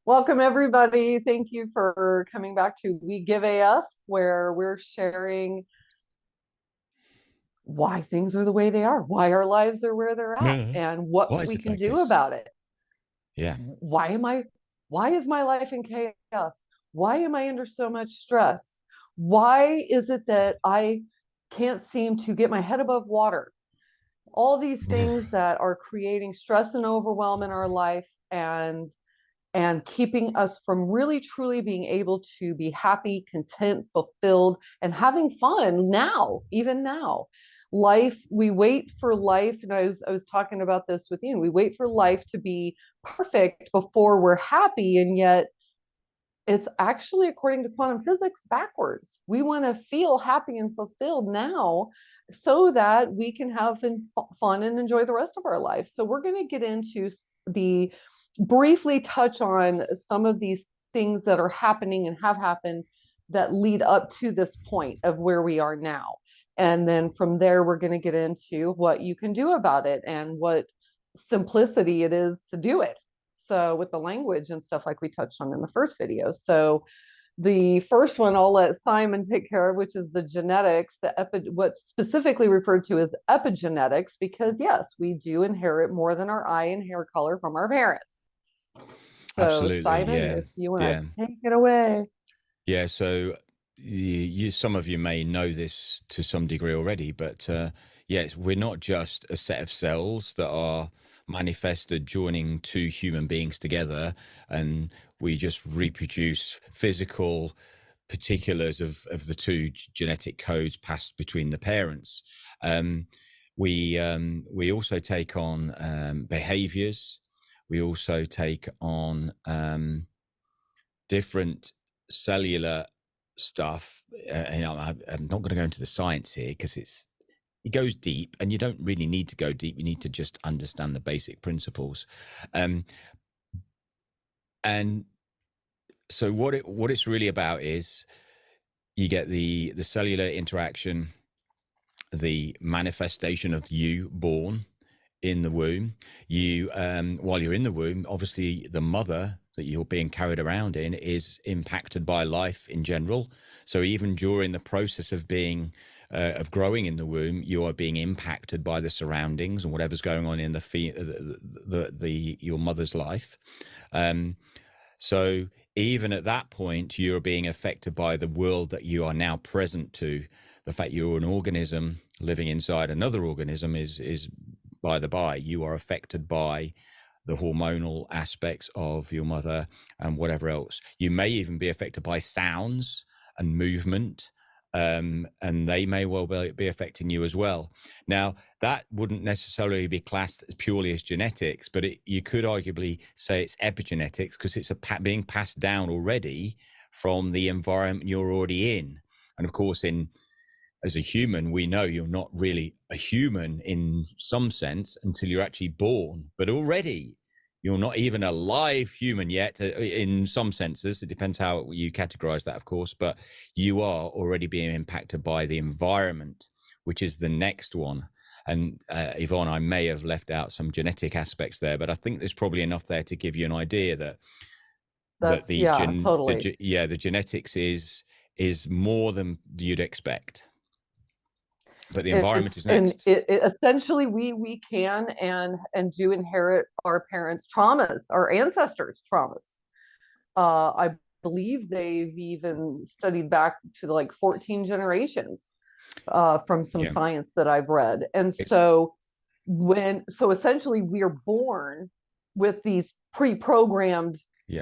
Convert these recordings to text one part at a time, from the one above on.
Welcome, everybody. Thank you for coming back to We Give AF, where we're sharing why things are the way they are, why our lives are where they're at, Yeah. and what Why is we it can like do this? about it. Yeah. Why is my life in chaos? Why am I under so much stress? Why is it that I can't seem to get my head above water? All these Yeah. things that are creating stress and overwhelm in our life and keeping us from really truly being able to be happy, content, fulfilled, and having fun now, even now. We wait for life, and I was talking about this with Ian. We wait for life to be perfect before we're happy, and yet it's actually, according to quantum physics, backwards. We want to feel happy and fulfilled now so that we can have fun and enjoy the rest of our life. So we're going to get into the briefly touch on some of these things that are happening and have happened that lead up to this point of where we are now. And then from there, we're going to get into what you can do about it and what simplicity it is to do it. So with the language and stuff like we touched on in the first video. So the first one I'll let Simon take care of, which is the genetics, what's specifically referred to as epigenetics, because yes, we do inherit more than our eye and hair color from our parents. So Absolutely. Simon, Yeah. if you want Yeah. to take it away. Yeah. So some of you may know this to some degree already, but yes, we're not just a set of cells that are manifested joining two human beings together, and we just reproduce physical particulars of the two genetic codes passed between the parents. Um, we also take on behaviors. We also take on different cellular stuff. I'm not going to go into the science here because it goes deep, and you don't really need to go deep. You need to just understand the basic principles. Um, and so what it's really about is you get the cellular interaction, the manifestation of you born in the womb. You while you're in the womb, obviously the mother that you're being carried around in is impacted by life in general. So even during the process of being of growing in the womb, you are being impacted by the surroundings and whatever's going on in the your mother's life. um so even at that point, you're being affected by the world that you are now present to. The fact you're an organism living inside another organism is by the by. You are affected by the hormonal aspects of your mother and whatever else. You may even be affected by sounds and movement, and they may well be affecting you as well. Now, that wouldn't necessarily be classed as purely as genetics, but you could arguably say it's epigenetics because it's being passed down already from the environment you're already in. And of course, as a human, we know you're not really a human in some sense until you're actually born, but already you're not even a live human yet in some senses. It depends how you categorize that, of course, but you are already being impacted by the environment, which is the next one. And Yvonne, I may have left out some genetic aspects there, but I think there's probably enough there to give you an idea that That's, yeah, totally. the genetics is more than you'd expect, but the environment It's is and next. it essentially we can and do inherit our parents' traumas, our ancestors' traumas. I believe they've even studied back to like 14 generations from some Yeah, science that I've read. And it's so essentially we're born with these pre-programmed yeah,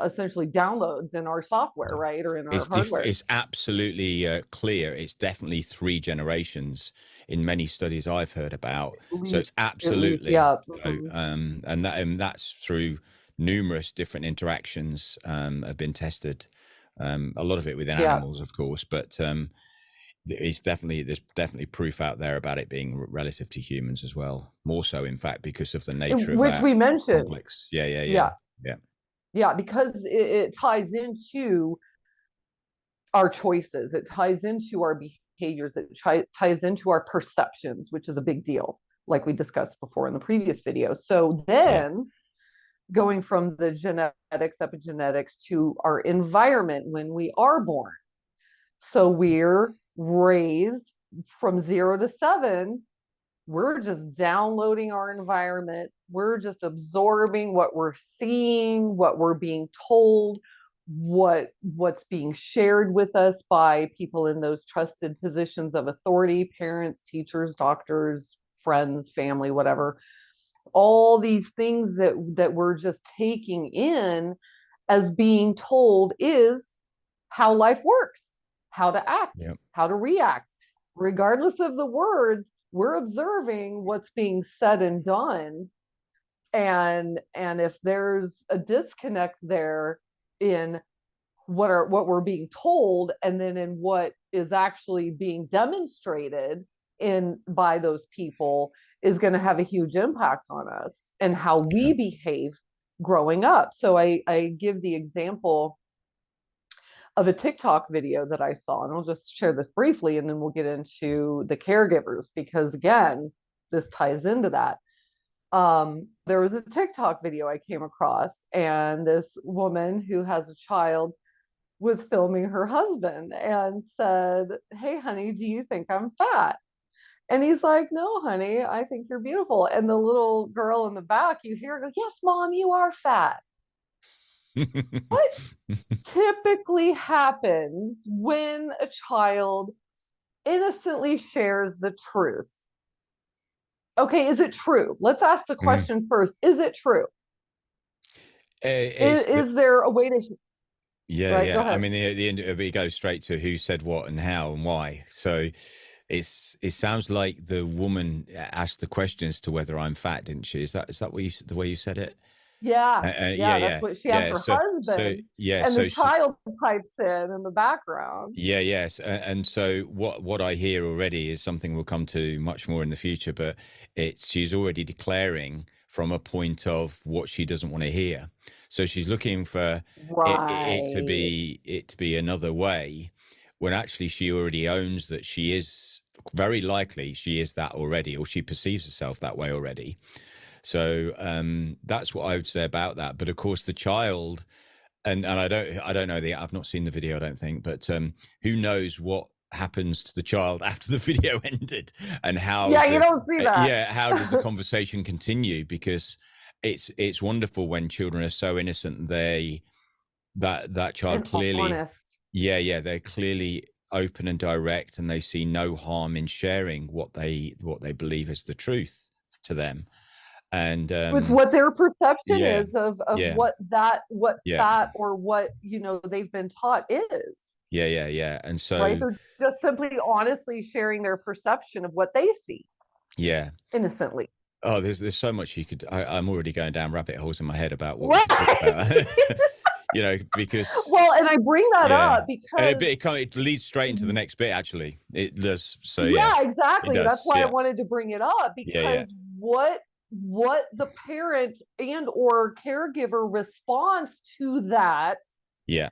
essentially downloads in our software, yeah. right? Or in our hardware. It's absolutely clear. It's definitely three generations in many studies I've heard about. So it's At least, absolutely, yeah. and that's through numerous different interactions have been tested. A lot of it within Yeah. animals, of course, but there's definitely proof out there about it being relative to humans as well. More so, in fact, because of the nature of Which our we mentioned. complex. Yeah, yeah, yeah, Yeah. yeah, Yeah. Because it ties into our choices, it ties into our behaviors, it ties into our perceptions, which is a big deal, like we discussed before in the previous video. So yeah. then going from the genetics, epigenetics to our environment when we are born. So we're raised from 0 to 7. We're just downloading our environment. We're just absorbing what we're seeing, what we're being told, what's being shared with us by people in those trusted positions of authority, parents, teachers, doctors, friends, family, whatever. All these things that we're just taking in as being told is how life works, how to act, Yep. how to react. Regardless of the words, we're observing what's being said and done. And if there's a disconnect there in what we're being told and then in what is actually being demonstrated in by those people, is going to have a huge impact on us and how we Yeah. behave growing up. So I give the example of a TikTok video that I saw, and I'll just share this briefly and then we'll get into the caregivers, because again, this ties into that. There was a TikTok video I came across, and this woman who has a child was filming her husband and said, "Hey, honey, do you think I'm fat?" And he's like, "No, honey, I think you're beautiful." And the little girl in the back, you hear her go, "Yes, mom, you are fat." What typically happens when a child innocently shares the truth? Okay, is it true? Let's ask the Mm. question first. Is it true? It's the Is there a way to, Yeah, right? Go yeah. I ahead. mean, the end it goes straight to who said what and how and why. So it sounds like the woman asked the question as to whether I'm fat, didn't she? Is that what the way you said it? Yeah, Yeah, yeah, that's yeah, what she asked yeah. her So husband, yeah, and the so she child pipes in the background. Yeah, yes, and so what I hear already is something we'll come to much more in the future, but it's she's already declaring from a point of what she doesn't want to hear. So she's looking for Right. it to be another way, when actually she already owns that she is very likely she is that already, or she perceives herself that way already. So that's what I would say about that. But of course, the child, and I don't know I've not seen the video, I don't think, but who knows what happens to the child after the video ended, and Yeah, you don't see that. yeah, how does the conversation continue? Because it's wonderful when children are so innocent, that child And clearly, honest. yeah, yeah, they're clearly open and direct, and they see no harm in sharing what they believe is the truth to them. And It's what their perception yeah, is of yeah, what yeah, fat, or what, they've been taught is. yeah, yeah, yeah. And Right? so They're just simply honestly sharing their perception of what they see yeah. innocently. Oh, there's so much you could. I'm already going down rabbit holes in my head about what we Right. could talk about. Because Well, and I bring that yeah, up and because, it leads straight into the next bit. Actually, it does. So yeah, yeah, it exactly. That's does. why I Yeah, wanted to bring it up, yeah, yeah, because what the parent and or caregiver response to that yeah.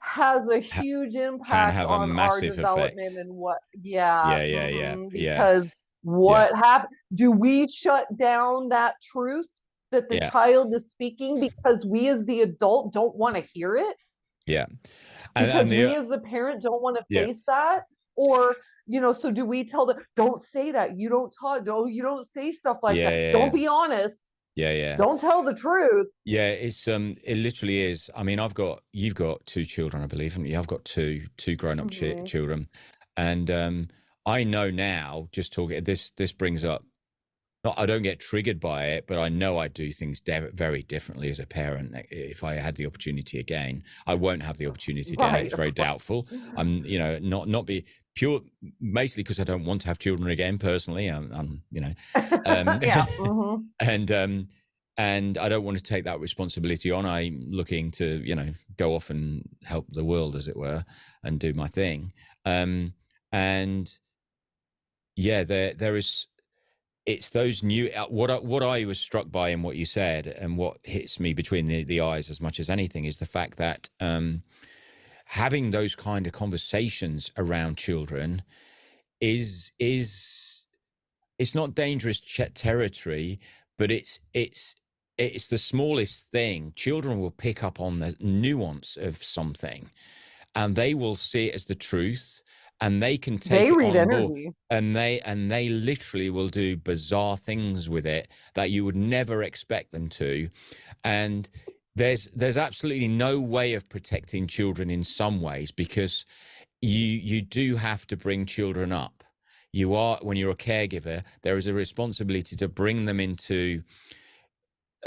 has a Ha- huge can impact have a on our massive development. effect. And what, yeah, Yeah, yeah, yeah, yeah, because yeah, what happened, do we shut down that truth that the yeah, child is speaking because we as the adult don't want to hear it, yeah. And because we the as the parent don't want to yeah, face that? Or, so do we tell them, don't say that, you don't talk, no, you don't say stuff like yeah, that, yeah, don't yeah, be honest, yeah, yeah. don't tell the truth? Yeah, it literally is. I mean, you've got two children, I believe, haven't you? I've got two grown up Mm-hmm. children, and I know now. Just talking, this brings up. Not, I don't get triggered by it, but I know I do things very differently as a parent. If I had the opportunity again, I won't have the opportunity again. Right, It's of very course. doubtful. I'm, not be pure, basically because I don't want to have children again. Personally, um, Yeah. Mm-hmm. and and I don't want to take that responsibility on. I'm looking to, go off and help the world, as it were, and do my thing. And yeah, there is. It's those new what I was struck by in what you said, and what hits me between the eyes as much as anything, is the fact that having those kind of conversations around children is it's not dangerous territory, but it's it's the smallest thing. Children will pick up on the nuance of something, and they will see it as the truth, and they can take They it read on board, energy. and they literally will do bizarre things with it that you would never expect them to. And there's absolutely no way of protecting children in some ways, because you do have to bring children up. You are, when you're a caregiver, there is a responsibility to bring them into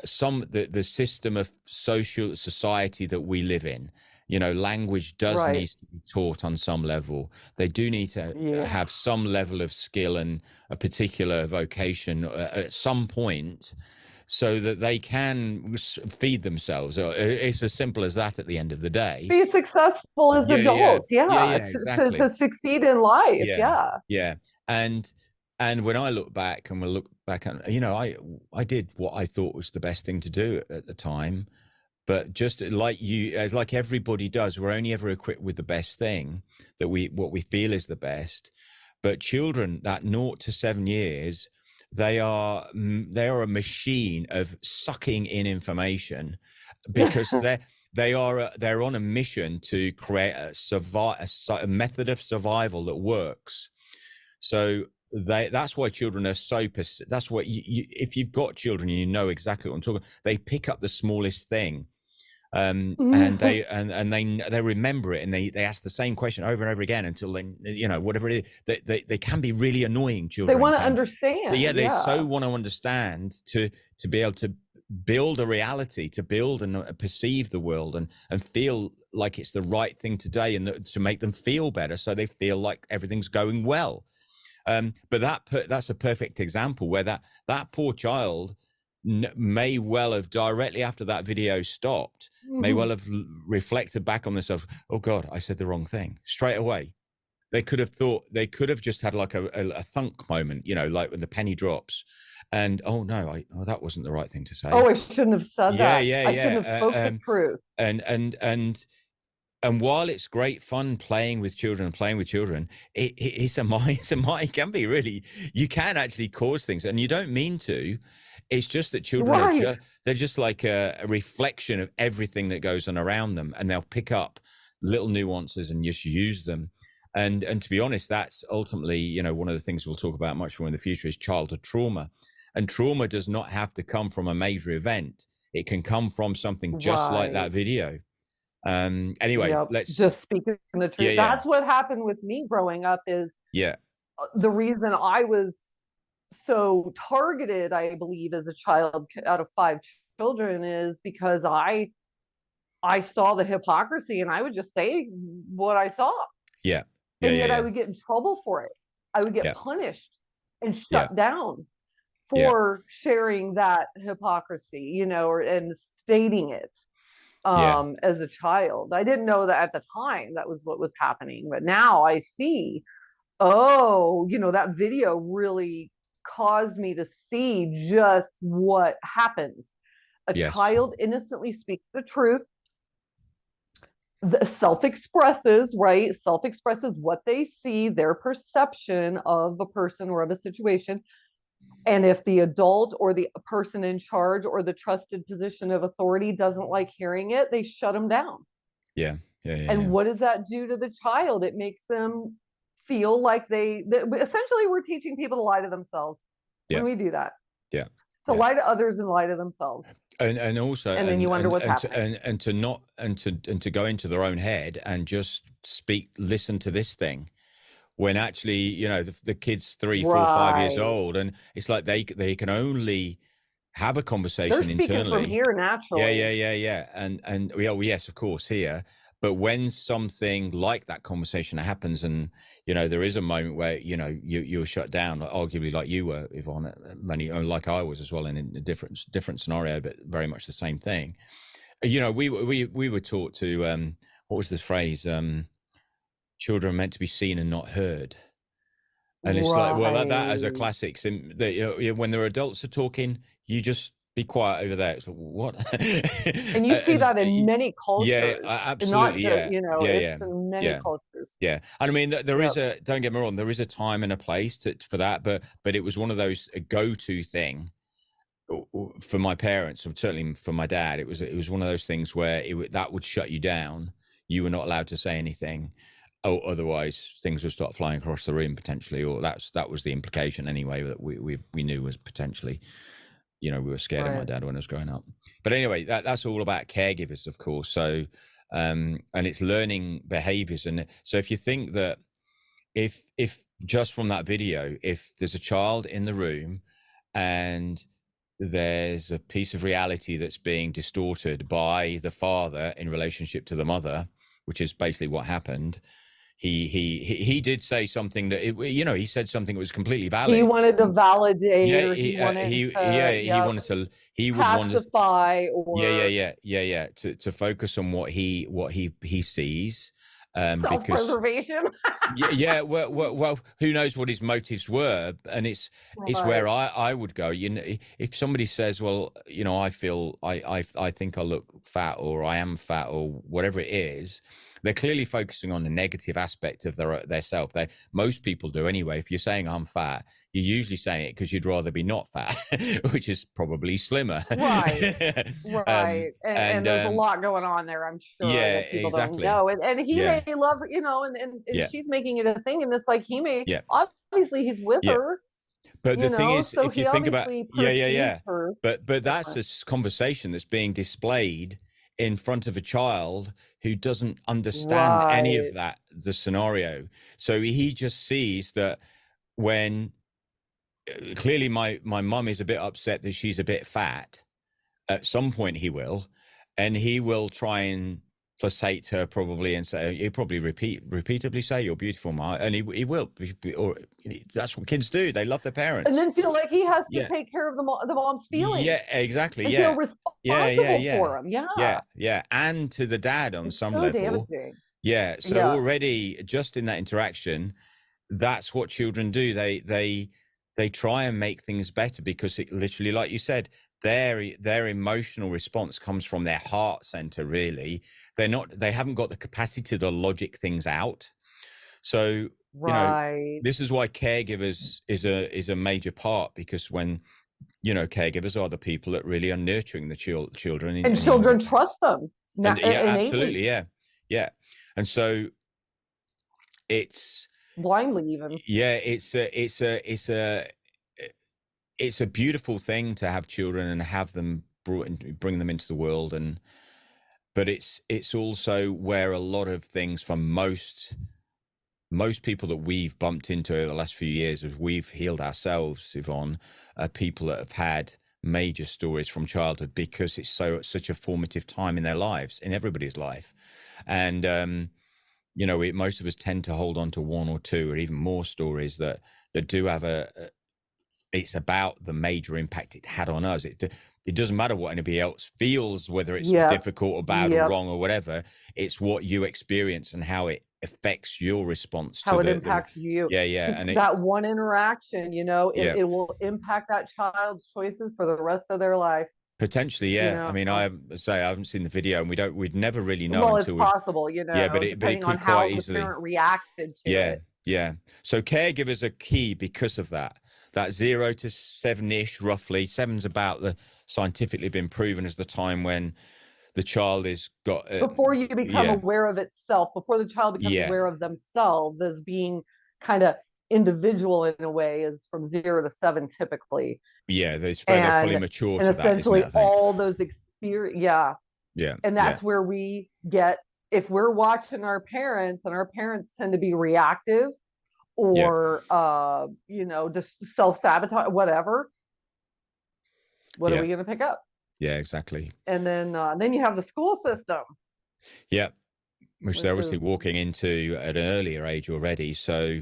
the system of social society that we live in. You know, language does Right. needs to be taught on some level. They do need to Yeah. have some level of skill and a particular vocation at some point, so that they can feed themselves. It's as simple as that at the end of the day. Be successful as Yeah, yeah, adults. yeah, Yeah. yeah, To exactly. succeed in life. Yeah, Yeah. yeah. And when I look back, and we'll look back at, I did what I thought was the best thing to do at the time. But just like you, as like everybody does, we're only ever equipped with the best thing, that what we feel is the best. But children that 0 to 7 years, they are a machine of sucking in information, because they're on a mission to create a method of survival that works. So that's why children are so that's what if you've got children and you know exactly what I'm talking, they pick up the smallest thing, and they remember it, and they ask the same question over and over again until they, whatever it is. They can be really annoying, They children want to can. Yeah, understand. they Yeah. so want to understand, to be able to build a reality, to build and perceive the world, and feel like it's the right thing today, and to make them feel better, so they feel like everything's going well. But that's a perfect example where that poor child may well have, directly after that video stopped, may well have reflected back on themselves. Oh God, I said the wrong thing, straight away. They could have just had like a thunk moment, like when the penny drops, and oh no, that wasn't the right thing to Oh, say. I shouldn't have said Yeah, that. yeah, I shouldn't have yeah. spoke the truth. And while it's great fun playing with children, it's a mind. It can be really. You can actually cause things, and you don't mean to. It's just that children are Right. they're just like a reflection of everything that goes on around them, and they'll pick up little nuances and just use them. And to be honest, that's ultimately, one of the things we'll talk about much more in the future is childhood trauma. And trauma does not have to come from a major event. It can come from something just like that Right. video. Anyway, Yep. let's. Just speaking the Yeah, truth. yeah, That's what happened with me growing up is yeah, the reason I was so targeted, I believe, as a child out of five children is because I saw the hypocrisy and I would just say what I saw. yeah, yeah, And yeah, yet I yeah, would get in trouble for it. I would get yeah, punished and yeah, shut down yeah, for sharing that hypocrisy, or and stating it yeah. as a child. I didn't know that at the time that was what was happening, but now I see, oh, that video really caused me to see just what happens. A Yes, child innocently speaks the truth, self-expresses, right? Self-expresses what they see, their perception of a person or of a situation. And if the adult or the person in charge or the trusted position of authority doesn't like hearing it, they shut them down. yeah, yeah, yeah, And yeah, what does that do to the child? It makes them feel like essentially, we're teaching people to lie to themselves when yeah, we do that, yeah, to yeah. lie to others and lie to themselves. And also, And then you wonder what's happening. to not and to go into their own head and just listen to this thing, when actually, the kid's 3, 4, 5 years Right. old, and it's like they can only have a They're conversation speaking from internally. here Yeah, naturally. yeah, yeah, yeah. And well, yes, of course, here. But when something like that conversation happens, and there is a moment where you're shut down, arguably like you were, Yvonne, many like I was as well, in a different scenario, but very much the same thing. We were taught to what was the phrase? Children are meant to be seen and not heard. And it's like, well, that as a Right. classic, when the adults are talking, you just be quiet over there. It's like, what? And you see and that in many yeah, cultures, and not absolutely, just, yeah, it's yeah, in many yeah, cultures. yeah. And I mean, there is Yep. a, don't get me wrong, there is a time and a place for that, but it was one of those a go-to thing. for my parents, or certainly for my dad, it was one of those things where that would shut you down. You were not allowed to say anything. Oh, otherwise things would start flying across the room potentially, or that was the implication anyway, that we knew was potentially, we were scared of my Right. dad when I was growing up. But anyway, that's all about caregivers, of course. So, and it's learning behaviors. And so if you think that, if just from that video, if there's a child in the room and there's a piece of reality that's being distorted by the father in relationship to the mother, which is basically what happened. He did say something that he said something that was completely He valid. wanted to validate, Yeah, or he wanted yeah, to, he yeah, wanted to, he would want to, pacify, yeah, or to focus on what he sees, because self-preservation. yeah, well, who knows what his motives were, and it's Right. where I would go. If somebody says, well, I feel I think I look fat, or I am fat, or whatever it is, they're clearly focusing on the negative aspect of their self. Most people do anyway. If you're saying I'm fat, you're usually saying it because you'd rather be not fat, which is probably slimmer. Right. um, Right. And and there's a lot going on there, I'm sure, Yeah, that people don't exactly. know. And he Yeah, may love her, and yeah, she's making it a thing. And it's like, he may, yeah, obviously he's with yeah. her, But the thing is, so if you he think about, obviously yeah, yeah, perceives yeah, her but that's different. a conversation that's being displayed in front of a child who doesn't understand any of Right. that, the scenario. So he just sees that when, clearly my mum is a bit upset that she's a bit fat. At some point he will, and he will try and placate her, probably, and say, he'll probably repeatedly say, "You're beautiful, Ma," and he will, or that's what kids do. They love their And parents. then feel like he has to Yeah, take care of the mom's feelings yeah, exactly. and feel Yeah, yeah, yeah, responsible yeah, for him. Yeah. yeah, yeah. And to the dad on It's some so level. damaging. Yeah. So Yeah. already, just in that interaction, that's what children do. They try and make things better, because it literally, like you said, their emotional response comes from their heart center. Really, they haven't got the capacity to logic things out. So, you know, Right. this is why caregivers is a major part, because when, caregivers are the people that really are nurturing the children, And and children trust them and yeah, absolutely, innately, yeah, yeah. And so it's, blindly even. yeah, it's a beautiful thing to have children and have them brought and bring them into the world. And but it's also where a lot of things from most people that we've bumped into over the last few years, as we've healed ourselves, Yvonne, are people that have had major stories from childhood, because it's such a formative time in their lives, in everybody's life. And most of us tend to hold on to one or two, or even more stories that do have it's about the major impact it had on us. It doesn't matter what anybody else feels, whether it's Yep. difficult or bad or Yep. wrong or whatever. It's what you experience and how it affects your response to How it the impacts you. yeah, yeah. It's And it, that one interaction, yeah, it will impact that child's choices for the rest of their life, potentially, you yeah. I know. mean, I haven't seen the video, and we'd never really know Well, it's until we, possible, yeah, but it depending on could quite how the easily. parent reacted to Yeah, it. yeah. So caregivers are key because of that. That 0 to 7-ish, roughly. Seven's about the scientifically been proven as the time when the child is got. Before you become Yeah, aware of itself, before the child becomes yeah, aware of themselves as being kind of individual in a way, is from 0 to 7 typically. yeah. They're fully and mature and to that, isn't it? essentially I think. all those experience, yeah. Yeah, And yeah, that's where we get, if we're watching our parents, and our parents tend to be reactive, yeah, or just self-sabotage, whatever, what are yeah, we going to pick up? yeah. Exactly. And then you have the school system, Yeah, which they're which obviously is walking into at an earlier age already. So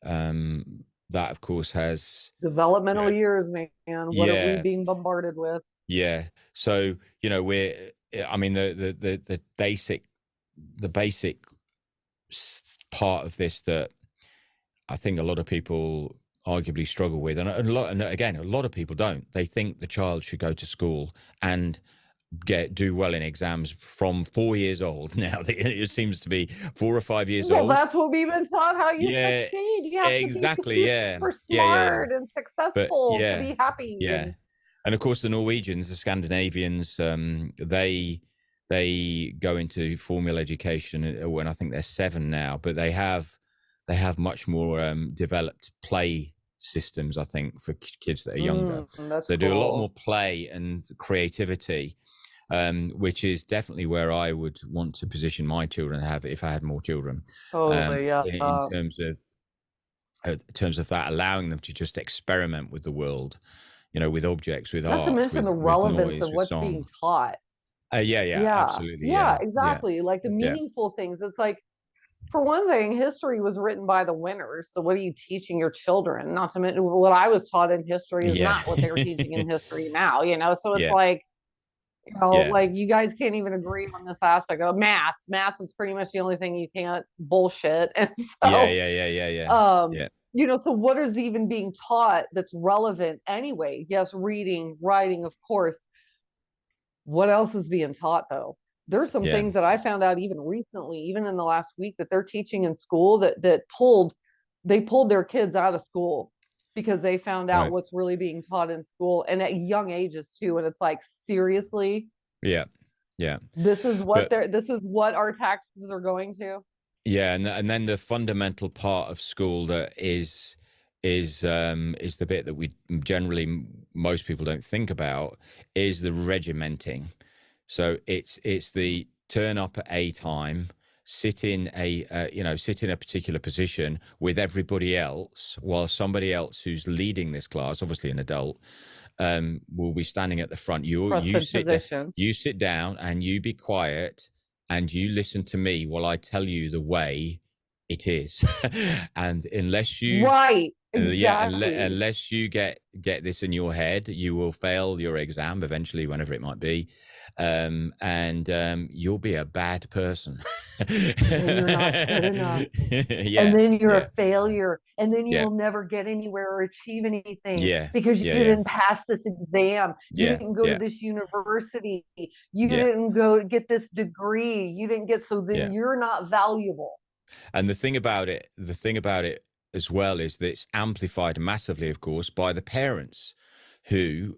that, of course, has. developmental Yeah, years, man. What are we yeah, being bombarded with? yeah. So we're. I mean, the basic part of this that I think a lot of people arguably struggle with, and again, a lot of people don't. They think the child should go to school and do well in exams from 4 years old. Now it seems to be 4 or 5 years Well, old. that's what we've been taught, how you Yeah, succeed. You have to be exactly. Yeah, super yeah, yeah. smart and But successful to yeah, be happy. yeah. And And of course, the Norwegians, the Scandinavians, they go into formal education when I think they're 7 now, but they have much more developed play systems, I think, for kids that are younger. That's So they do a lot more cool. play and creativity, which is definitely where I would want to position my children to have if I had more children, Totally. Yeah. in terms of that, allowing them to just experiment with the world, with objects, with Not to art, mention the with relevance noise, of with what's being song. taught. Yeah, yeah, Yeah. absolutely. Yeah, Yeah, yeah, exactly. Like the yeah, meaningful things. It's like, for one thing, history was written by the winners. So what are you teaching your children? Not to mention what I was taught in history is yeah, not what they're teaching in history now, So it's yeah, like, yeah, like you guys can't even agree on this aspect of math. Math is pretty much the only thing you can't bullshit. And yeah, so, yeah, yeah, yeah, yeah, yeah, so what is even being taught that's relevant anyway? Yes, reading, writing, of course. What else is being taught though? There's some yeah. things that I found out even recently, even in the last week, that they're teaching in school they pulled their kids out of school because they found out Right. what's really being taught in school and at young ages too. And it's like, seriously, Yeah, yeah. this But is what our taxes are going to. yeah, and then the fundamental part of school that is the bit that we generally most people don't think about is the regimenting. So it's the turn up at a time, sit in a particular position with everybody else, while somebody else who's leading this class, obviously an adult, will be standing at the front. Trusted position. You sit down and you be quiet and you listen to me while I tell you the way it is. And unless you Right. yeah, Exactly. unless you get this in your head, you will fail your exam eventually, whenever it might be, and you'll be a bad person. And you're not good enough. And Yeah, then you're yeah, a failure, and then you yeah, will never get anywhere or achieve anything yeah, because you yeah, yeah, didn't pass this exam, you yeah, didn't go to yeah, this university, you yeah, didn't go get this degree, you didn't get, so then yeah. you're not valuable. And the thing about it as well is that it's amplified massively, of course, by the parents who,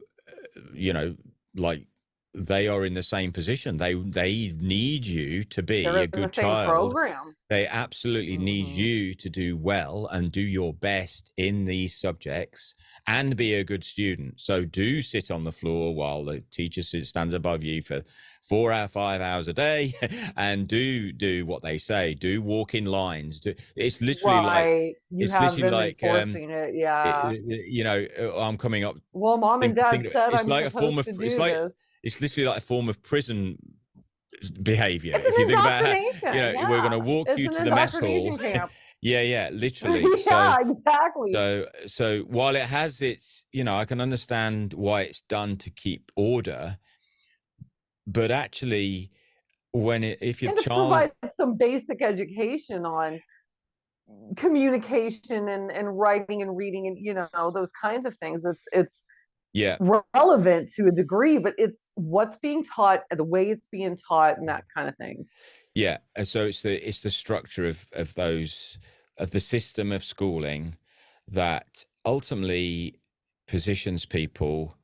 you know, like they are in the same position. They need you to be They're a in the good same child. program. They absolutely need Hmm. you to do well and do your best in these subjects and be a good student. So do sit on the floor while the teacher stands above you for 5 hours a day, and do what they say. Do walk in lines. It's literally like Right, you it's have literally them like enforcing it. Yeah. I'm coming up Well, mom and dad think said it's I'm like a form supposed of to do this. it's literally like a form of prison behavior. It's If you an think about how, indoctrination. we're going to Yeah, walk it's you an to the mess hall. indoctrination camp. Yeah, yeah, literally. So Yeah, exactly. so while it has its, I can understand why it's done to keep order, but actually if your And to child, provide some basic education on communication and writing and reading and those kinds of things. It's yeah, relevant to a degree, but it's what's being taught, the way it's being taught, and that kind of thing. yeah, and so it's the structure of the system of schooling that ultimately positions people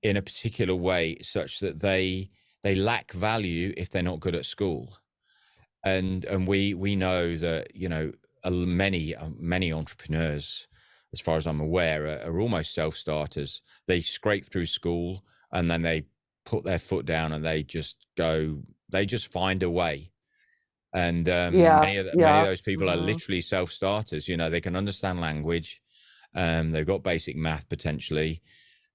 in a particular way such that they lack value if they're not good at school. And we know that, many entrepreneurs, as far as I'm aware, are almost self-starters. They scrape through school and then they put their foot down and they just find a way. And Yeah, many of yeah. those people are Hmm. literally self-starters. They can understand language, they've got basic math potentially,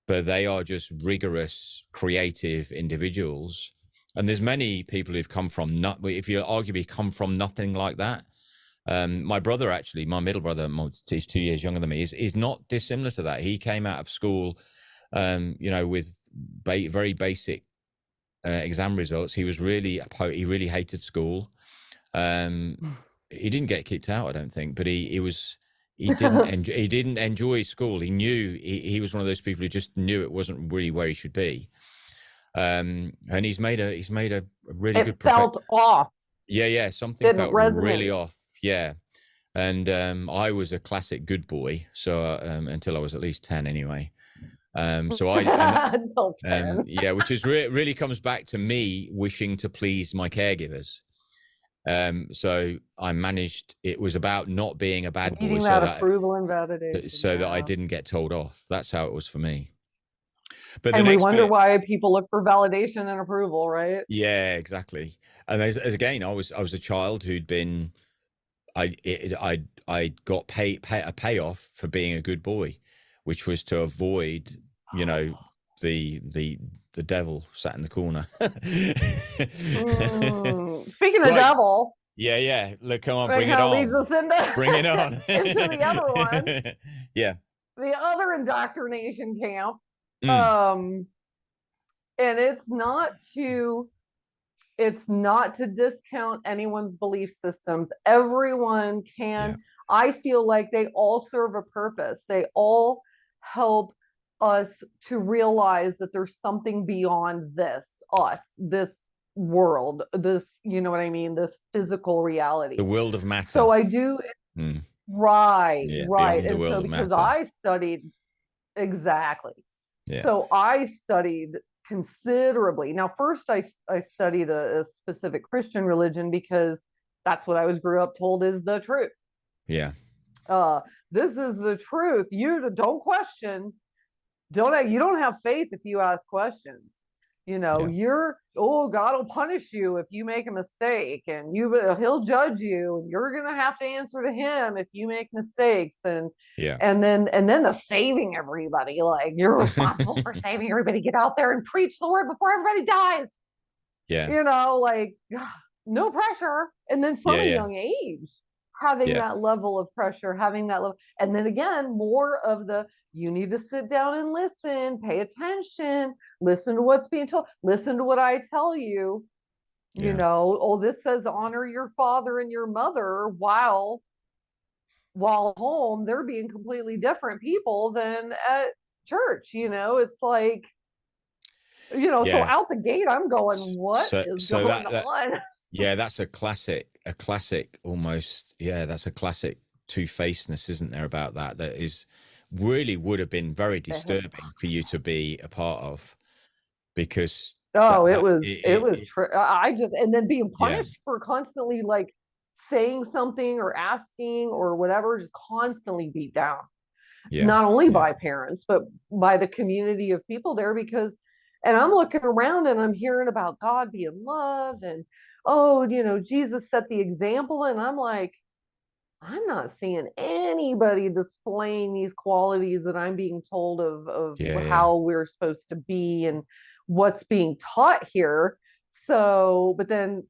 but they are just rigorous, creative individuals. And there's many people who've come from not, if you arguably come from nothing like that. My brother, actually, my middle brother, he's 2 years younger than me, is not dissimilar to that. He came out of school, with very basic exam results. He really hated school. Um, he didn't get kicked out, I don't think, but he didn't enjoy school. He knew he was one of those people who just knew it wasn't really where he should be. And he's made a really It good felt off, yeah, yeah, something didn't felt really resonate. off. Yeah. And I was a classic good boy, so until I was at least 10 anyway. So I and Until 10. yeah, which is really comes back to me wishing to please my caregivers. So I managed. It was about not being a bad boy, Needing that approval and validation. so that I Yeah. didn't get told off. That's how it was for me. But the And we next wonder bit, why people look for validation and approval, right? yeah, exactly. And as again, I was a child who'd been I got a payoff for being a good boy, which was to avoid, you know, the the devil sat in the corner. Speaking of Right. devil, Yeah, yeah. Look, come on, that bring it kind of leads on. us into Bring it on. into the other one, Yeah. the other indoctrination camp. Mm, Um, and it's not to discount anyone's belief systems. Everyone yeah. can, I feel like they all serve a purpose. They all help us to realize that there's something beyond this world, this, you know what I mean, this physical The reality. world of So matter. I do, Mm, right, yeah. right. Beyond the And world so of because matter. I studied, exactly. Yeah. So I studied considerably. Now, first I studied a specific Christian religion because that's what I was grew up told is the truth. Yeah. Uh, this is the truth. You don't question. You don't have faith if you ask questions. You know, Yeah. God will punish you if you make a mistake, and he'll judge you, and you're gonna have to answer to him if you make mistakes, Yeah. and then the saving everybody, like you're responsible for saving everybody. Get out there and preach the word before everybody dies. Yeah. Like no pressure, and then from Yeah. a Yeah. young age having Yeah. that level of pressure, having that level, and then again more of the, you need to sit down and listen, pay attention, listen to what's being told, listen to what I tell you. Yeah. Oh, this says honor your father and your mother, while home they're being completely different people than at church. It's like, so Yeah. out the gate I'm going, what is So going that on? yeah, that's a classic almost. Yeah, that's a classic two-facedness, isn't there, about that? That is really would have been very disturbing for you to be a part of because Oh, it was it it, was I just, and then being yeah, punished for constantly like saying something or asking or whatever, just constantly beat down, yeah, not only yeah, by parents but by the community of people there. Because, and I'm looking around and I'm hearing about God being love, and oh, Jesus set the example, and I'm like, I'm not seeing anybody displaying these qualities that I'm being told of yeah, yeah, how we're supposed to be and what's being taught here. So, but then,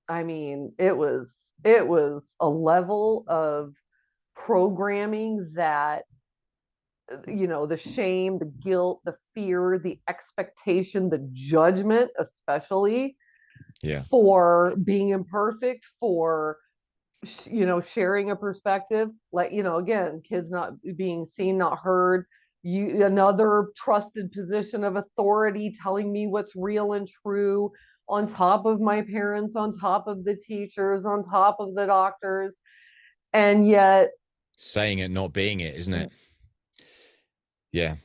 I mean, it was a level of programming that, the shame, the guilt, the fear, the expectation, the judgment, especially yeah, for being imperfect, for sharing a perspective, like, again, kids not being seen, not heard, another trusted position of authority telling me what's real and true, on top of my parents, on top of the teachers, on top of the doctors. And yet, saying it, not being it, isn't it? Yeah,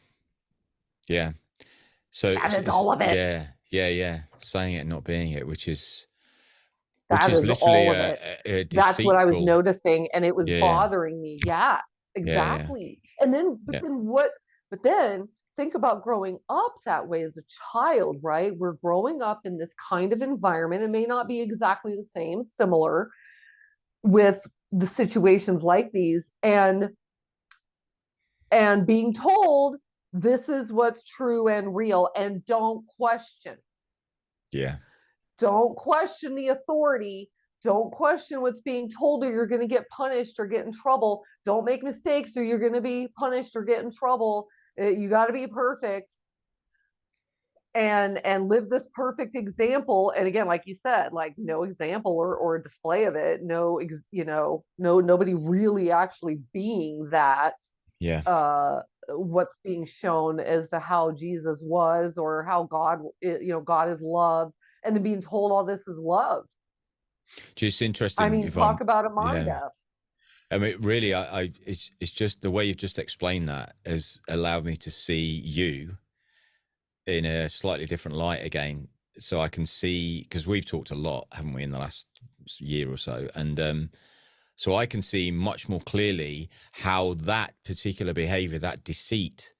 yeah. So that is all of it. yeah, yeah, yeah. Saying it, not being it, which That is is literally all of it. a That's what I was deceitful. noticing, and it was Yeah, yeah, bothering me. Yeah, yeah, yeah, exactly. And then, but yeah, then what? But then think about growing up that way as a child, right? We're growing up in this kind of environment. It may not be exactly the same, similar with the situations like these, and being told this is what's true and real, and yeah. don't question the authority. Don't question what's being told, or you're going to get punished or get in trouble. Don't make mistakes, or you're going to be punished or get in trouble. You got to be perfect, and live this perfect example. And again, like you said, like no example or display of it. No, no, nobody really actually being that. Yeah. What's being shown as to how Jesus was, or how God is love, and then being told all this is love. Just I interesting mean, if I'm, talk about a mind yeah, F. I mean, really, it's just the way you've just explained that has allowed me to see you in a slightly different light again. So I can see, because we've talked a lot, haven't we, in the last year or so, and so I can see much more clearly how that particular behavior, that deceit,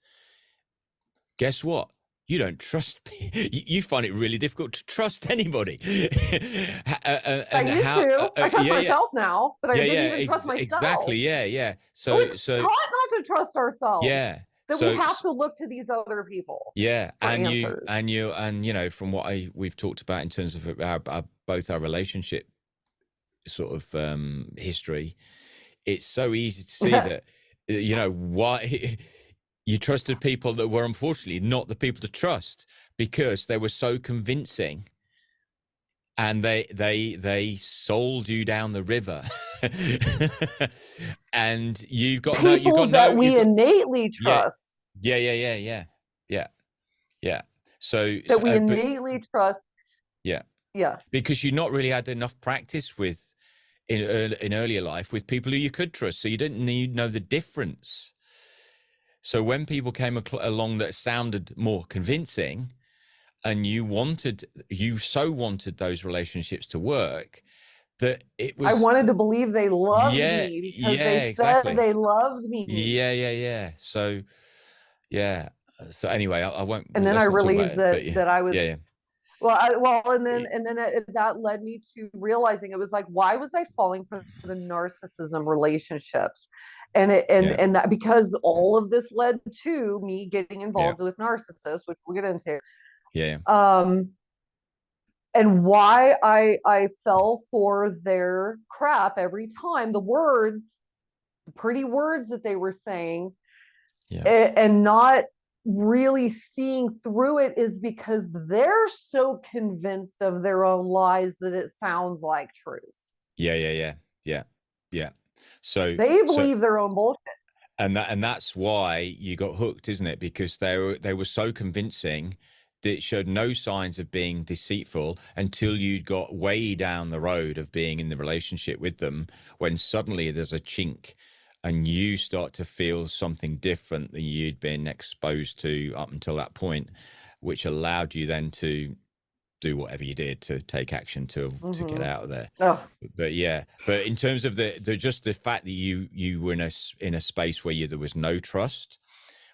guess what? You don't trust me. You find it really difficult to trust anybody. I And used how? to. I trust Yeah, yeah, myself now, but I yeah, didn't yeah. even trust Exactly. myself. Yeah, yeah. We're So taught not to trust ourselves. yeah. That we So have to look to these other people yeah, for answers. and you know, from what we've talked about in terms of both our relationship sort of history, it's so easy to see that you know why you trusted people that were unfortunately not the people to trust because they were so convincing, and they sold you down the river. And People that you've we got innately yeah, trust, yeah, yeah. that we But innately trust. yeah, Yeah. because you not really had enough practice with in earlier life with people who you could trust, so you didn't need know the difference. So when people came along that sounded more convincing, and you so wanted those relationships to work that it I was wanted to believe they loved yeah, me because yeah, they said exactly, they loved me. yeah. So yeah, so anyway, I won't. And then I Let's not talk about realized it. But yeah, that I was yeah, and then that led me to realizing it was like, why was I falling for the narcissism relationships? yeah, And that because all of this led to me getting yeah, involved with narcissists, which we'll get into. yeah, Um, and why I fell for their crap every time. The words, the pretty words that they were saying, yeah, and not really seeing through it is because they're so convinced of their own lies that it sounds like truth. yeah, yeah. So They so believe their own bullshit. and that's why you got hooked, isn't it? Because they were so convincing that it showed no signs of being deceitful until you got way down the road of being in the relationship with them, when suddenly there's a chink and you start to feel something different than you'd been exposed to up until that point, which allowed you then to do whatever you did to take action to get Mm-hmm. out of there. Oh, But yeah, but in terms of the just the fact that you were in a space where there was no trust,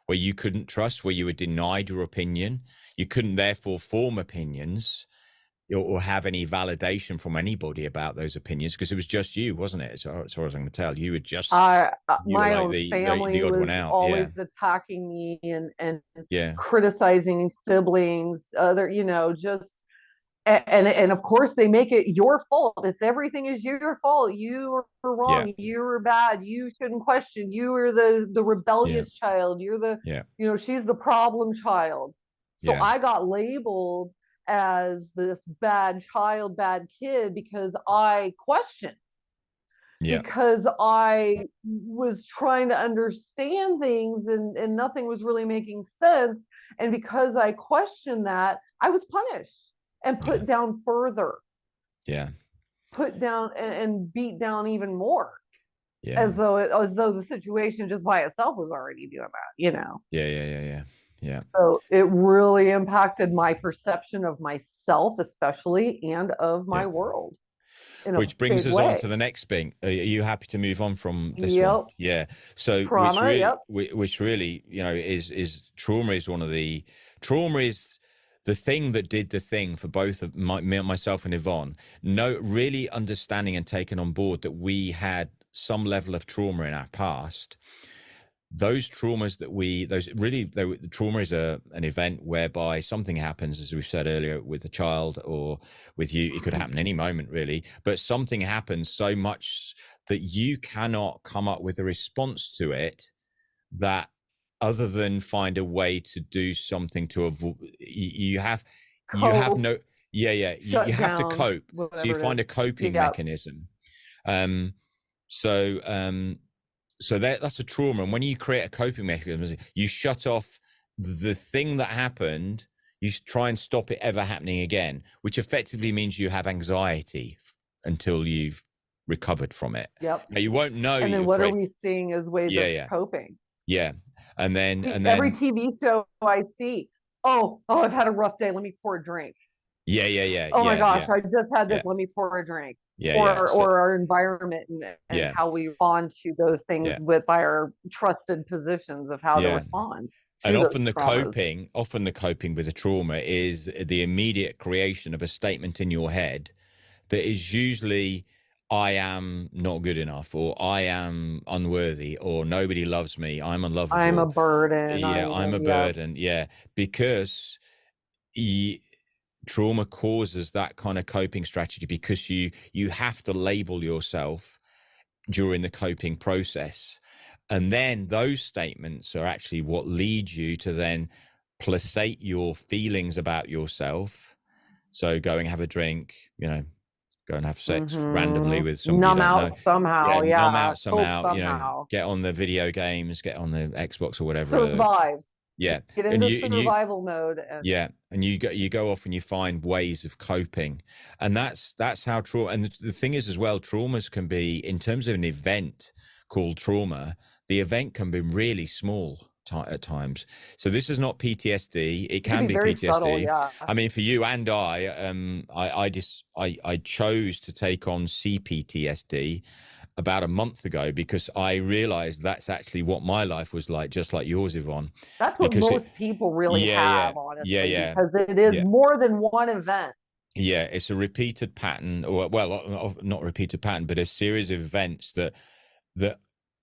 where you couldn't trust, where you were denied your opinion, you couldn't therefore form opinions or have any validation from anybody about those opinions, because it was just you, wasn't it? As far as I can tell, you were my like own the family odd one was out. Yeah, always attacking me and yeah, criticizing siblings, other, just and of course they make it your fault. It's everything is your fault. You are yeah, wrong. You are bad. You shouldn't question. You are the yeah, rebellious child. You're the, yeah, she's the problem child. So yeah, I got labeled as this bad child, bad kid because I questioned, yeah, because I was trying to understand things and nothing was really making sense. And because I questioned that, I was punished and yeah, put down further, yeah, put down and beat down even more, yeah, as though the situation just by itself was already doing that. yeah. So it really impacted my perception of myself, especially, and of Yeah. my world in a Which brings big us on to way. the next thing. Are you happy to move on from this one? Yep. Yeah. So, Trauma. Yep. which really, is trauma is one of the trauma is the thing that did the thing for both of myself and Yvonne. No, really understanding and taking on board that we had some level of trauma in our past. Those traumas that trauma is an event whereby something happens, as we said earlier, with a child or with you. It could happen any moment, really, but something happens so much that you cannot come up with a response to it, that other than find a way to do something to avoid. You have Cope, no, you shut have to down, cope, so you whatever it find is. a coping Yeah. mechanism. um so that's a trauma. And when you create a coping mechanism, you shut off the thing that happened. You try and stop it ever happening again, which effectively means you have anxiety until you've recovered from it. Yep. Now, you won't know And then you're what are creating. we seeing as ways Yeah, of yeah, coping? yeah. And Every then TV show I see, oh, I've had a rough day. Let me pour a drink. yeah, yeah, yeah, Oh my yeah, gosh, yeah, I just had this. yeah, Let me pour a drink. yeah, yeah. Or our environment and Yeah, how we respond to those things yeah, with by our trusted positions of how to yeah. respond And to those traumas. often the coping with a trauma is the immediate creation of a statement in your head that is usually, I am not good enough, or I am unworthy, or nobody loves me, I'm I'm a unlovable. burden. Yeah, I'm a Yeah, burden. Yeah, because y trauma causes that kind of coping strategy, because you have to label yourself during the coping process. And then those statements are actually what lead you to then placate your feelings about yourself. So go and have a drink, go and have sex randomly with somebody you numb don't know. out somehow. Yeah, numb Yeah, out cope somehow, somehow. get on the video games, get on the Xbox or whatever. Survive. Yeah. Get And into you survival mode. And yeah, and you go off and you find ways of coping, and that's how trauma. And the thing is, as well, traumas can be, in terms of an event called trauma, the event can be really small at times. So this is not PTSD. It it can can be be very subtle. PTSD. Yeah. I mean, for you and I chose to take on CPTSD about a month ago, because I realized that's actually what my life was like, just like yours, Yvonne. That's what Because it most people really yeah, yeah, have, yeah, honestly, yeah, because it is yeah, more than one event. yeah. It's a repeated pattern, or well, not a repeated pattern, but a series of events that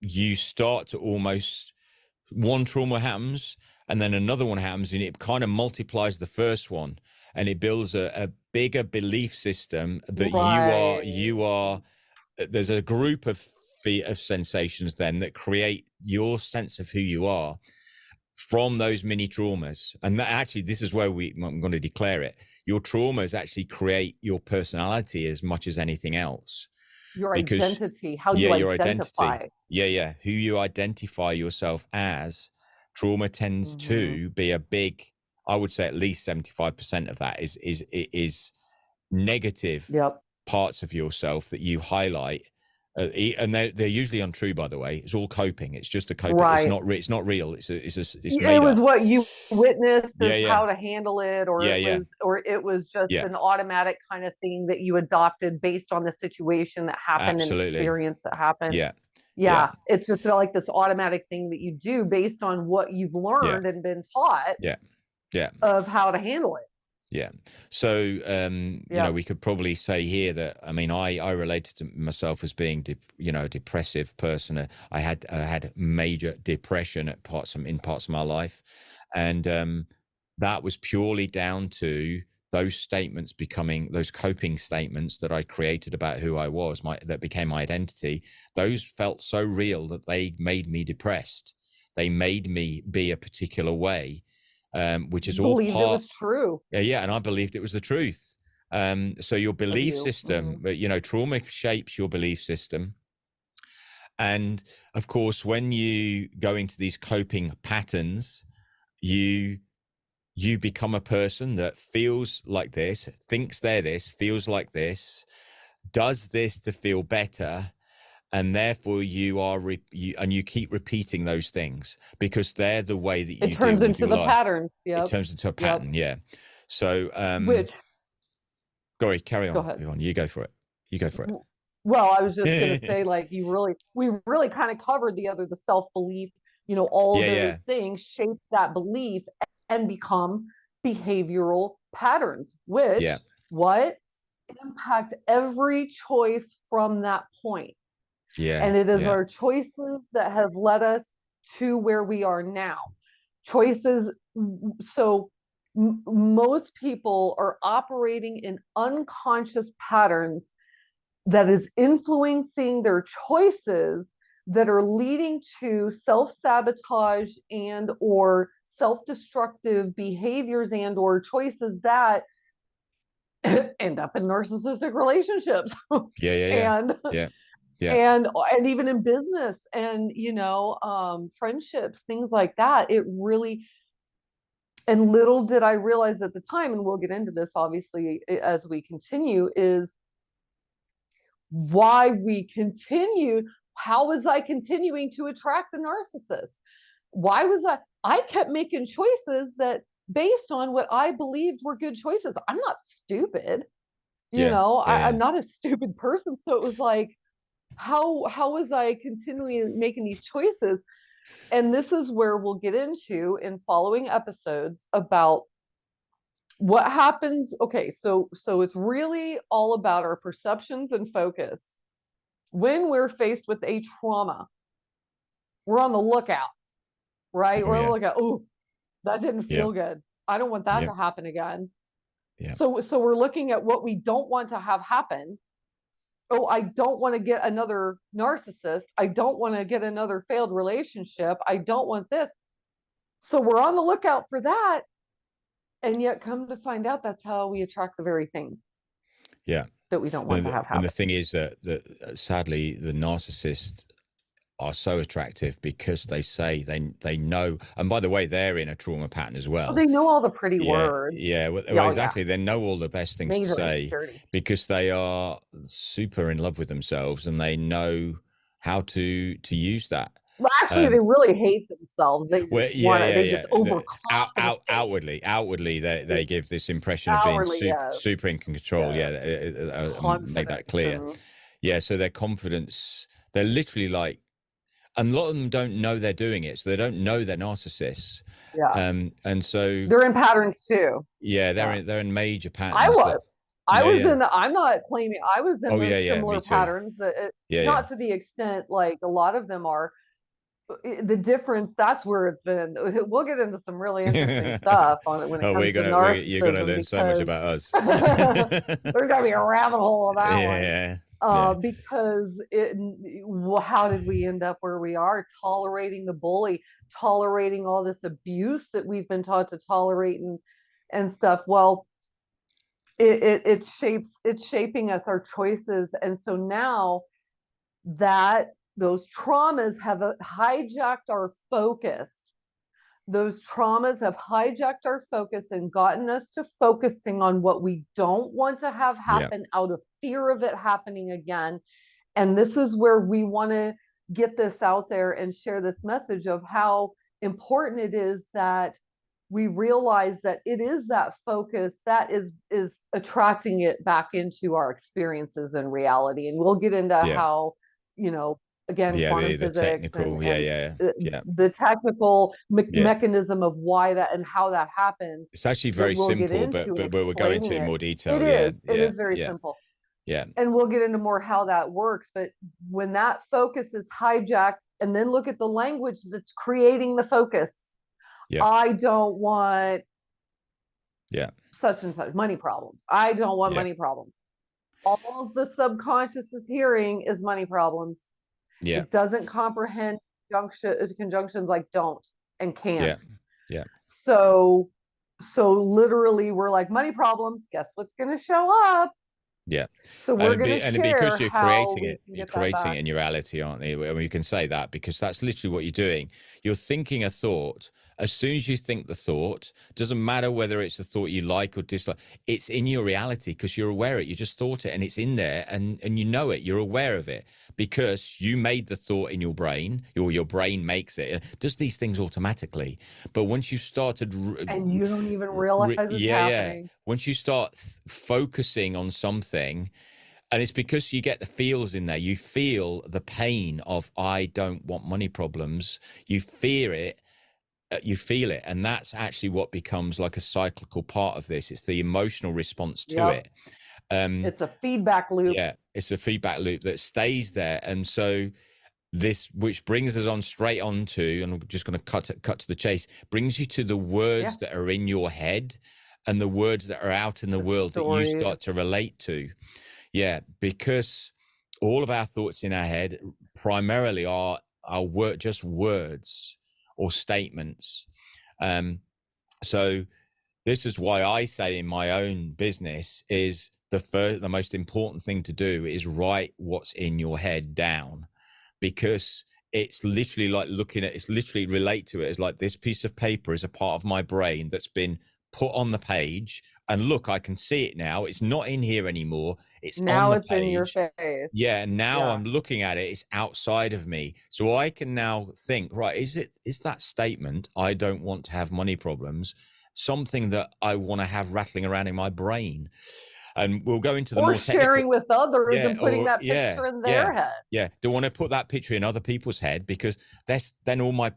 you start to almost, one trauma happens, and then another one happens, and it kind of multiplies the first one, and it builds a bigger belief system that Right. you are. There's a group of sensations then that create your sense of who you are from those mini traumas. And that, actually, this is where I'm going to declare it. Your traumas actually create your personality as much as anything else, Your because identity, how yeah, you your identity, identify. yeah, who you identify yourself as. Trauma tends Hmm. to be a big, I would say at least 75% of that is negative Yep. parts of yourself that you highlight, and they're usually untrue, by the way. It's all coping. It's just a coping. Right. It's not real. It's It made was up. what you witnessed Yeah, as yeah, how to handle it, yeah, yeah, or it was just yeah. an automatic kind of thing that you adopted based on the situation that happened and Absolutely. experience that happened. Yeah, yeah, Yeah, it's just like this automatic thing that you do based on what you've yeah, learned and been taught yeah, yeah. of how to handle it. Yeah. So, Yeah. we could probably say here that, I mean, I related to myself as being, a depressive person. I had major depression in parts of my life, and that was purely down to those statements becoming those coping statements that I created about who I was, that became my identity. Those felt so real that they made me depressed. They made me be a particular way, which is all Believed it part. was true Yeah, yeah, and I believed it was the truth. So your of belief you. system, but trauma shapes your belief system. And of course, when you go into these coping patterns, you you become a person that feels like this, thinks they're this, feels like this, does this to feel better, and therefore you keep repeating those things because they're the way that It you deal turns with into your the life. patterns. It Yep. turns into a Yep. pattern, yeah. So Which, Sorry, carry go on, ahead. Yvonne. You go for it. You go for Well, I was just going to it. say, like, we really kind of covered the self belief, all of Yeah, those yeah, things shape that belief and become behavioral patterns, which yeah, what impact every choice from that point. yeah, And it is yeah, our choices that have led us to where we are now. Choices. So most people are operating in unconscious patterns that is influencing their choices that are leading to self-sabotage and or self-destructive behaviors and or choices that end up in narcissistic relationships yeah, yeah, yeah, and yeah, yeah, and even in business and friendships, things like that. It really, and little did I realize at the time, and we'll get into this obviously as we continue, is why we continue. How was I continuing to attract the narcissist? Why was I kept making choices that based on what I believed were good choices. I'm not stupid, Yeah. Yeah. I'm Yeah. not a stupid person. So it was like, how was I continually making these choices? And this is where we'll get into in following episodes about what happens. Okay, so it's really all about our perceptions and focus. When we're faced with a trauma, we're on the lookout, right? Oh We're on the yeah. lookout. Oh, that didn't Yeah. feel good. I don't want that Yeah. to happen again. Yeah. So we're looking at what we don't want to have happen. Oh, I don't want to get another narcissist. I don't want to get another failed relationship. I don't want this. So we're on the lookout for that. And yet come to find out that's how we attract the very thing Yeah. that we don't want And to have and the happen. thing is that sadly the narcissists are so attractive because they know. And by the way, they're in a trauma pattern as Oh, well. they know all the pretty Yeah, words. yeah. Yeah, Well, oh, yeah. exactly. They know all the best things to Major say insecurity. because they are super in love with themselves and they know how to use that. Well, actually, they Um, really hate themselves. They well, just yeah, want to, yeah, they yeah. just overcompensate. Outwardly, they give this impression of being Outwardly, yes. super in control. Yes. Yeah, make that Confidence clear. and Yeah, so their confidence, they're literally like, and a lot of them don't know they're doing it, so they don't know they're narcissists. yeah. And so They're in patterns too. yeah, Yeah. they're in major I patterns that was. I yeah, was yeah. in, I'm not claiming, I was in Oh yeah, those yeah, me similar too. patterns, Yeah, yeah. not to the extent like a lot of them are. The difference, that's where it's been. We'll get into some really interesting stuff on it when it Oh, comes to we you're gonna narcissism learn so much because about us. there's got to be a rabbit hole of that one. Yeah, yeah, Because how did we end up where we are, tolerating the bully, tolerating all this abuse that we've been taught to tolerate and stuff. Well, it's shaping us, our choices, and so now that those traumas have hijacked our focus. Those traumas have hijacked our focus and gotten us to focusing on what we don't want to have yeah, happen out of fear of it happening again. And this is where we want to get this out there and share this message of how important it is that we realize that it is that focus that is attracting it back into our experiences and reality. And we'll get into yeah, how, you know, again, yeah. quantum The physics technical, yeah, yeah, yeah, the technical yeah. mechanism of why that and how that happens, It's actually that very we'll get simple, into and but we'll go into explaining it in it. more detail. Yeah, It yeah, is very yeah, simple. yeah, And we'll get into more how that works. But when that focus is hijacked, and then look at the language that's creating the focus. yeah, I don't want yeah, such and such money problems. I don't want yeah, money problems. All the subconscious is hearing is money problems. yeah, It doesn't comprehend conjunctions like don't and yeah, can't. yeah. So, so literally, we're like money problems. Guess what's going to show up? Yeah, So we're going to and share because how we can you're get that creating back. it in your reality, aren't you? I mean, you can say that because that's literally what you're doing. You're thinking a thought. As soon as you think the thought, doesn't matter whether it's a thought you like or dislike. It's in your reality because you're aware of it. You just thought it, and it's in there, and you know it. You're aware of it because you made the thought in your brain, or your brain makes it. It does these things automatically. But once you started, And you don't even realize it's yeah, yeah. happening. Once you start focusing on something, and it's because you get the feels in there, you feel the pain of I don't want money problems, you fear it, you feel it, and that's actually what becomes like a cyclical part of this. It's the emotional response to Yep. it. um It's a feedback loop. yeah, it's a feedback loop that stays there. And so this, which brings us on straight on to, and I'm just going to cut to the chase, brings you to the Yeah. words that are in your head and the words that are out in the The world that you stories. start to relate to. Yeah, because all of our thoughts in our head primarily are just words or statements. Um, so this is why I say in my own business is the most important thing to do is write what's in your head down, because it's literally like it's literally relate to it as like this piece of paper is a part of my brain that's been put on the page, and look, I can see it now. It's not in here anymore. It's on Now the it's in your page. face. Yeah, now Yeah. I'm looking at it. It's outside of me. So I can now think, right, is that statement, I don't want to have money problems, something that I want to have rattling around in my brain? And we'll go into the Or more technical. sharing with others Yeah, and putting or that yeah, picture in yeah, their head. yeah. Don't want to put that picture in other people's head, because that's then all my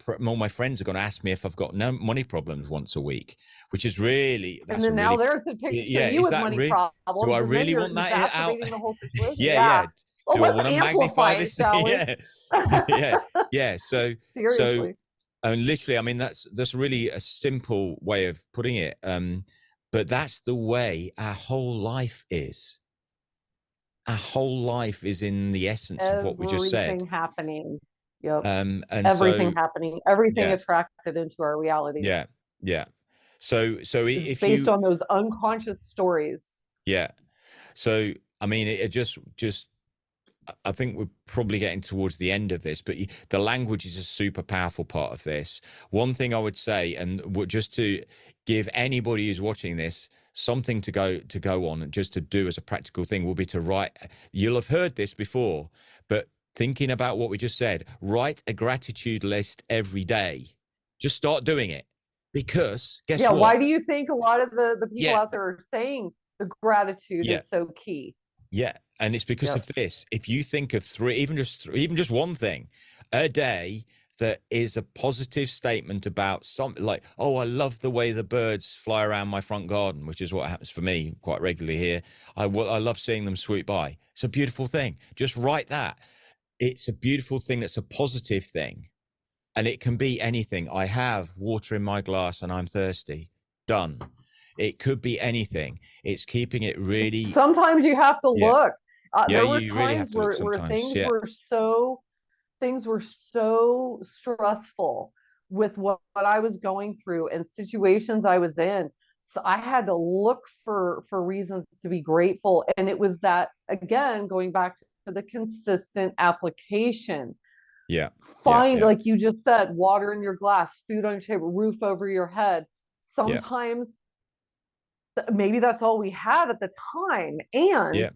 friends are going to ask me if I've got no money problems once a week, which is really, And that's a then now really, there's the picture of yeah. you Is with that money do problems, I and then really you're want that out? exacerbating the whole situation. Yeah, Yeah. yeah. Well, Do I let's want to magnify amplify it, this thing? shall we? Yeah, yeah, yeah. So, Seriously. and literally, I mean, that's really a simple way of putting it. But that's the way our whole life is. Our whole life is in the essence of what we just said. Everything happening. Yep. And Everything so, happening. Everything yeah, attracted into our reality yeah, yeah. So is if based you, on those unconscious stories. yeah, so I mean, it just I think we're probably getting towards the end of this, but the language is a super powerful part of this. One thing I would say, and just to give anybody who's watching this something to go on and just to do as a practical thing, will be to write. You'll have heard this before, but thinking about what we just said, write a gratitude list every day. Just start doing it, because guess Yeah. Why what? do you think a lot of the people Yeah, out there are saying the gratitude yeah. is so key? Yeah, and it's because of Yep. this. If you think of even just one thing a day that is a positive statement about something, like, oh, I love the way the birds fly around my front garden, which is what happens for me quite regularly here. I love seeing them swoop by. It's a beautiful thing. Just write that. It's a beautiful thing. That's a positive thing. And it can be anything. I have water in my glass and I'm thirsty. Done. It could be anything. It's keeping it really, Sometimes you have to yeah. look. Yeah, There were you really have times to look where sometimes. Yeah. things were so stressful with what I was going through and situations I was in. So I had to look for reasons to be grateful. And it was that, again, going back to the consistent application. Yeah. Yeah. Find, Yeah. like you just said, water in your glass, food on your table, roof over your head. Yeah. Sometimes maybe that's all we have at the time. And Yeah.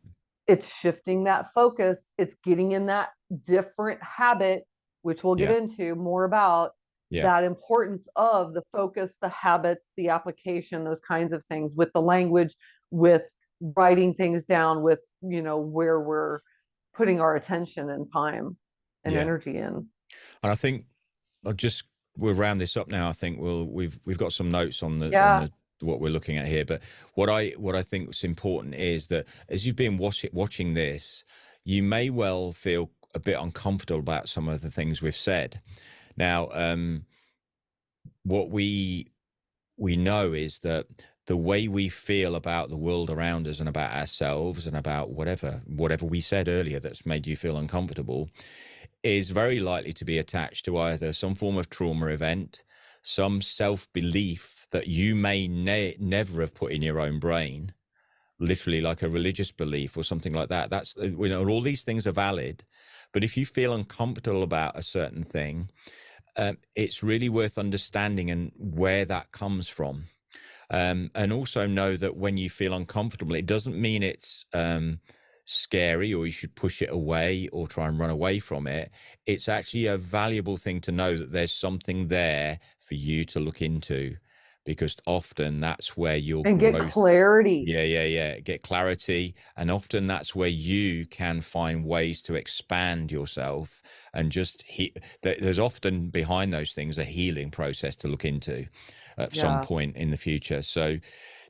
it's shifting that focus. It's getting in that different habit, which we'll get Yeah. into more about, Yeah. that importance of the focus, the habits, the application, those kinds of things, with the language, with writing things down, with, where we're putting our attention and time and Yeah. energy in. And I think we'll round this up now. I think we've got some notes on Yeah. the what we're looking at here. But what I think is important is that as you've been watching this, you may well feel a bit uncomfortable about some of the things we've said. Now, what we know is that the way we feel about the world around us and about ourselves and about whatever we said earlier that's made you feel uncomfortable is very likely to be attached to either some form of trauma event, some self-belief that you may never have put in your own brain, literally like a religious belief or something like that. That's, all these things are valid, but if you feel uncomfortable about a certain thing, it's really worth understanding and where that comes from. And also know that when you feel uncomfortable, it doesn't mean it's scary or you should push it away or try and run away from it. It's actually a valuable thing to know that there's something there for you to look into, because often that's where your And get growth, clarity. yeah, get clarity. And often that's where you can find ways to expand yourself and just there's often behind those things a healing process to look into at some Yeah. point in the future. So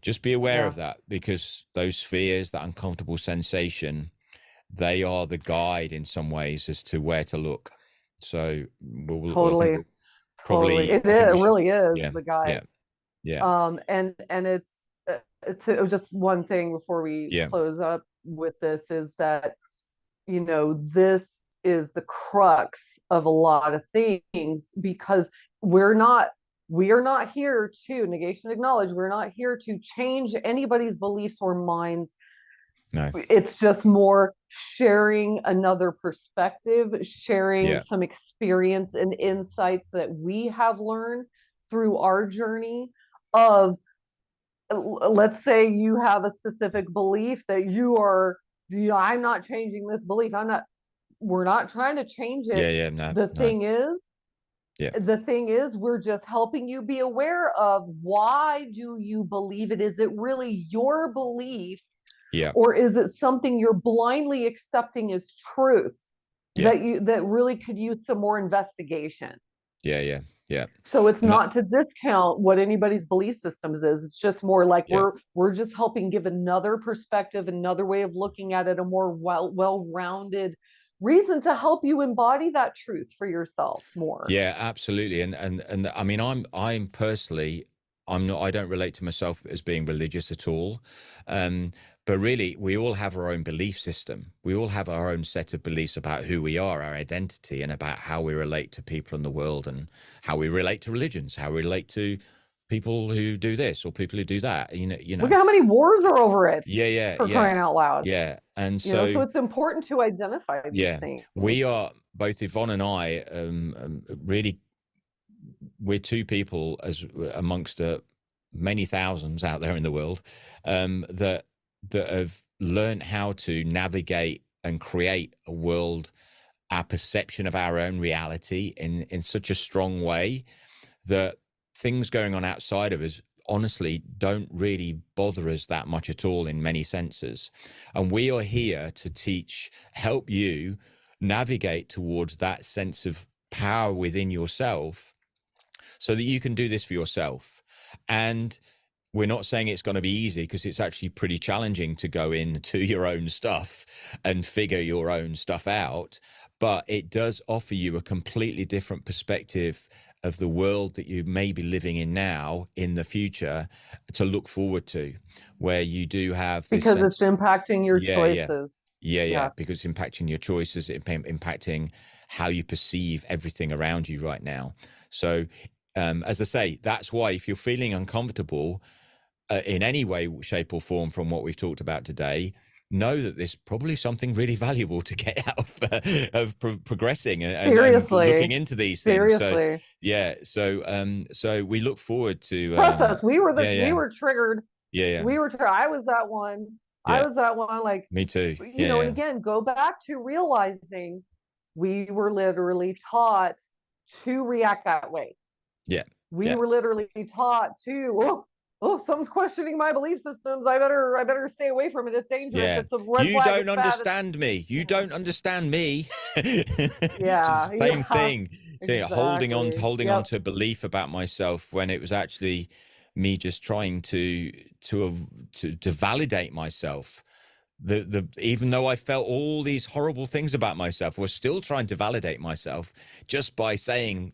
just be aware Yeah. of that, because those fears, that uncomfortable sensation, they are the guide in some ways as to where to look. So I think Totally. we'll Totally. probably, It I think is, we it should, really is yeah, the guide. yeah, yeah, And it was just one thing before we yeah, close up with this, is that, this is the crux of a lot of things, because we are not here to negation acknowledge, we're not here to change anybody's beliefs or minds. no, It's just more sharing another perspective, sharing yeah, some experience and insights that we have learned through our journey of let's say you have a specific belief that you are, I'm not changing this belief. We're not trying to change Yeah, it. yeah, no, The no. thing is, Yeah, the thing is, we're just helping you be aware of, why do you believe it? Is it really your belief, yeah, or is it something you're blindly accepting as truth yeah, that really could use some more investigation? yeah, yeah, yeah. So it's And that, not to discount what anybody's belief systems is. It's just more like yeah. we're just helping give another perspective, another way of looking at it, a more well-rounded reason to help you embody that truth for yourself more. Yeah, absolutely. And I mean, I'm personally, I'm not, I don't relate to myself as being religious at all. Um, but really, we all have our own belief system. We all have our own set of beliefs about who we are, our identity, and about how we relate to people in the world, and how we relate to religions, how we relate to people who do this or people who do that. Look at how many wars are over it, Yeah, yeah, for yeah, crying out loud. yeah. And So so, it's important to identify these yeah, things. we are, both Yvonne and I, really, we're two people as amongst many thousands out there in the world, that have learned how to navigate and create a world, our perception of our own reality in such a strong way that things going on outside of us honestly don't really bother us that much at all in many senses. And we are here to teach, help you navigate towards that sense of power within yourself, so that you can do this for yourself. And we're not saying it's going to be easy, because it's actually pretty challenging to go into your own stuff and figure your own stuff out. But it does offer you a completely different perspective of the world that you may be living in now, in the future, to look forward to, where you do have this Because it's sense. impacting your Yeah, yeah. choices. Yeah, yeah, Yeah. because it's impacting your choices, impacting how you perceive everything around you right now. So, as I say, that's why, if you're feeling uncomfortable in any way, shape, or form from what we've talked about today, know that there's probably something really valuable to get out of progressing and looking Seriously. into these things. So, Seriously. yeah, so we look forward to, Trust us, yeah, we yeah, were triggered. yeah, yeah, I was that one. I yeah. was that one, like, Me too. you Yeah, know, and yeah, again, go back to realizing we were literally taught to react that way. yeah, We yeah. were literally taught to, something's questioning my belief systems. I better stay away from it. It's dangerous. Yeah. It's a red You flag. don't It's bad. understand me. You Yeah. don't understand me. It's Yeah. the same Yeah. thing. See, Exactly. holding on Yep. to a belief about myself, when it was actually me just trying to validate myself. The Even though I felt all these horrible things about myself, I was still trying to validate myself just by saying,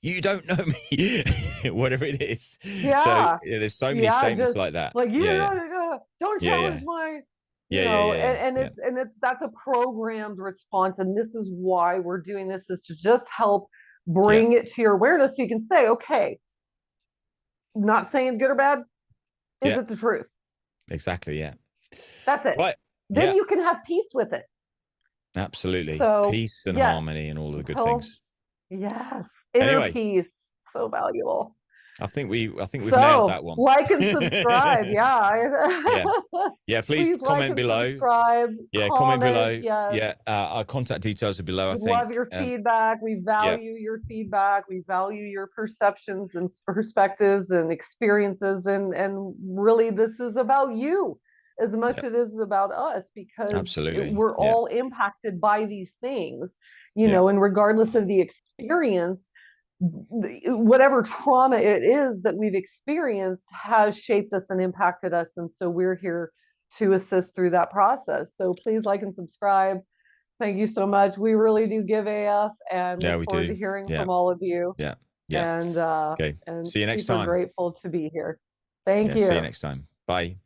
you don't know me, whatever it is. So Yeah. yeah, there's so many Yeah. statements Just like that. like, Yeah, yeah, don't yeah, challenge yeah, my, yeah, yeah, yeah, yeah, and yeah. it's that's a programmed response. And this is why we're doing this, is to just help Yeah, bring it to your awareness, so you can say, okay, not saying good or bad. Is yeah, it the truth? exactly. Yeah. That's it. Right. Then Yeah, you can have peace with it. absolutely. So, Peace and yeah. harmony and all of the good Oh, things. yes. Inner Anyway, peace. So valuable. I think we've nailed So, that one. like and subscribe. Yeah. Yeah. Yeah, please Please like comment and below. subscribe, Yeah, comment comment. below. Yes. Yeah, our contact details are below, I We love think. your feedback. We Yeah, value your feedback. We value your perceptions and perspectives and experiences. And really, this is about you as much yeah, as it is about us, because absolutely. we're Yeah, all impacted by these things, yeah, and regardless of the experience, whatever trauma it is that we've experienced has shaped us and impacted us. And so we're here to assist through that process. So please like and subscribe. Thank you so much. We really do give AF, and yeah, look we forward to do. hearing Yeah, from all of you. yeah, yeah. And Okay. See you next super time. grateful to be here. Thank Yeah, see you you. next time. Bye.